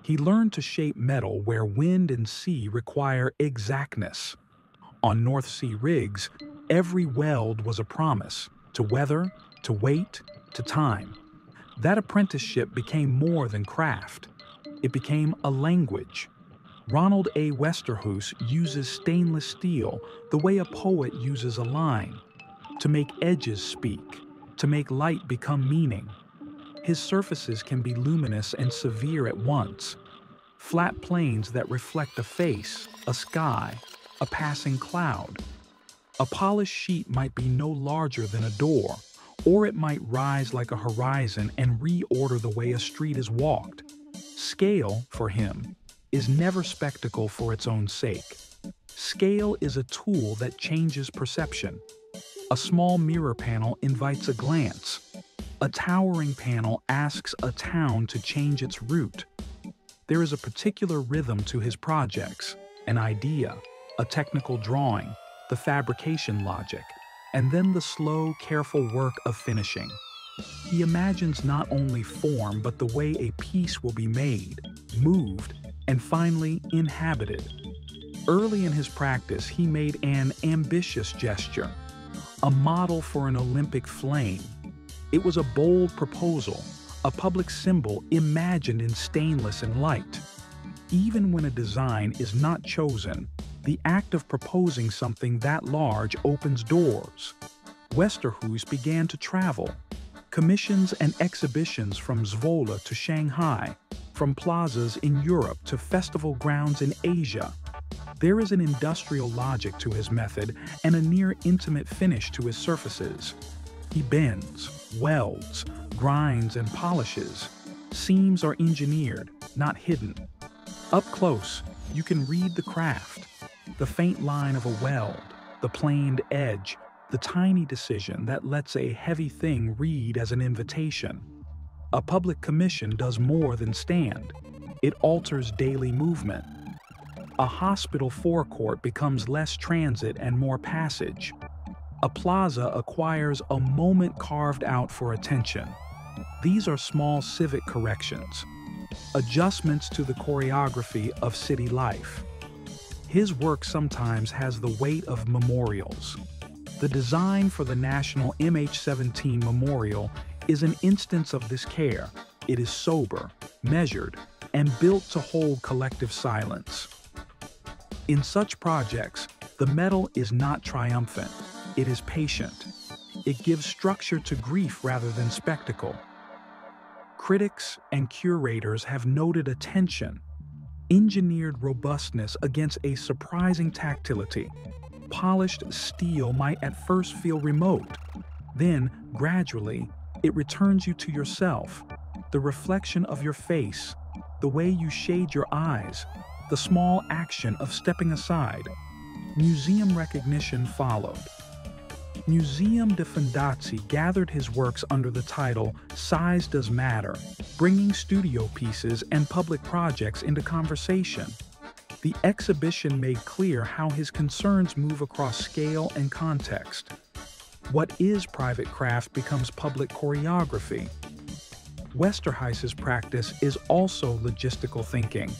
He learned to shape metal where wind and sea require exactness. On North Sea rigs, every weld was a promise to weather, to weight, to time. That apprenticeship became more than craft. It became a language. Ronald A. Westerhuis uses stainless steel the way a poet uses a line, to make edges speak, to make light become meaning. His surfaces can be luminous and severe at once. Flat planes that reflect a face, a sky, a passing cloud. A polished sheet might be no larger than a door, or it might rise like a horizon and reorder the way a street is walked. Scale, for him, is never spectacle for its own sake. Scale is a tool that changes perception. A small mirror panel invites a glance. A towering panel asks a town to change its route. There is a particular rhythm to his projects, an idea, a technical drawing, the fabrication logic, and then the slow, careful work of finishing. He imagines not only form but the way a piece will be made, moved, and finally inhabited. Early in his practice, he made an ambitious gesture, a model for an Olympic flame. It was a bold proposal, a public symbol imagined in stainless and light. Even when a design is not chosen, the act of proposing something that large opens doors. Westerhuis began to travel. Commissions and exhibitions from Zwolle to Shanghai, from plazas in Europe to festival grounds in Asia. There is an industrial logic to his method and a near-intimate finish to his surfaces. He bends, welds, grinds, and polishes. Seams are engineered, not hidden. Up close, you can read the craft. The faint line of a weld, the planed edge, the tiny decision that lets a heavy thing read as an invitation. A public commission does more than stand. It alters daily movement. A hospital forecourt becomes less transit and more passage. A plaza acquires a moment carved out for attention. These are small civic corrections, adjustments to the choreography of city life. His work sometimes has the weight of memorials. The design for the National MH17 Memorial is an instance of this care. It is sober, measured, and built to hold collective silence. In such projects, the metal is not triumphant. It is patient. It gives structure to grief rather than spectacle. Critics and curators have noted a tension, engineered robustness against a surprising tactility. Polished steel might at first feel remote. Then, gradually, it returns you to yourself, the reflection of your face, the way you shade your eyes, the small action of stepping aside. Museum recognition followed. Museum de Fundatie gathered his works under the title Size Does Matter, bringing studio pieces and public projects into conversation. The exhibition made clear how his concerns move across scale and context. What is private craft becomes public choreography. Westerhuis's practice is also logistical thinking.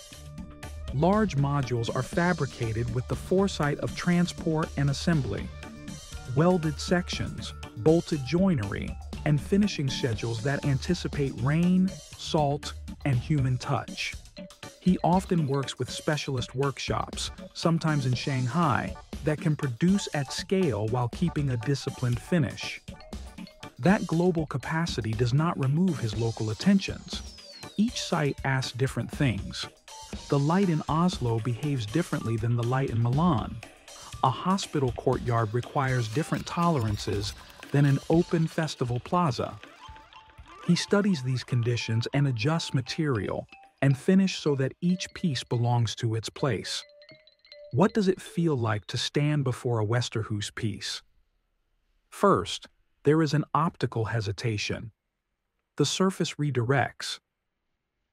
Large modules are fabricated with the foresight of transport and assembly. Welded sections, bolted joinery, and finishing schedules that anticipate rain, salt, and human touch. He often works with specialist workshops, sometimes in Shanghai, that can produce at scale while keeping a disciplined finish. That global capacity does not remove his local attentions. Each site asks different things. The light in Oslo behaves differently than the light in Milan. A hospital courtyard requires different tolerances than an open festival plaza. He studies these conditions and adjusts material and finish so that each piece belongs to its place. What does it feel like to stand before a Westerhuis piece? First, there is an optical hesitation. The surface redirects.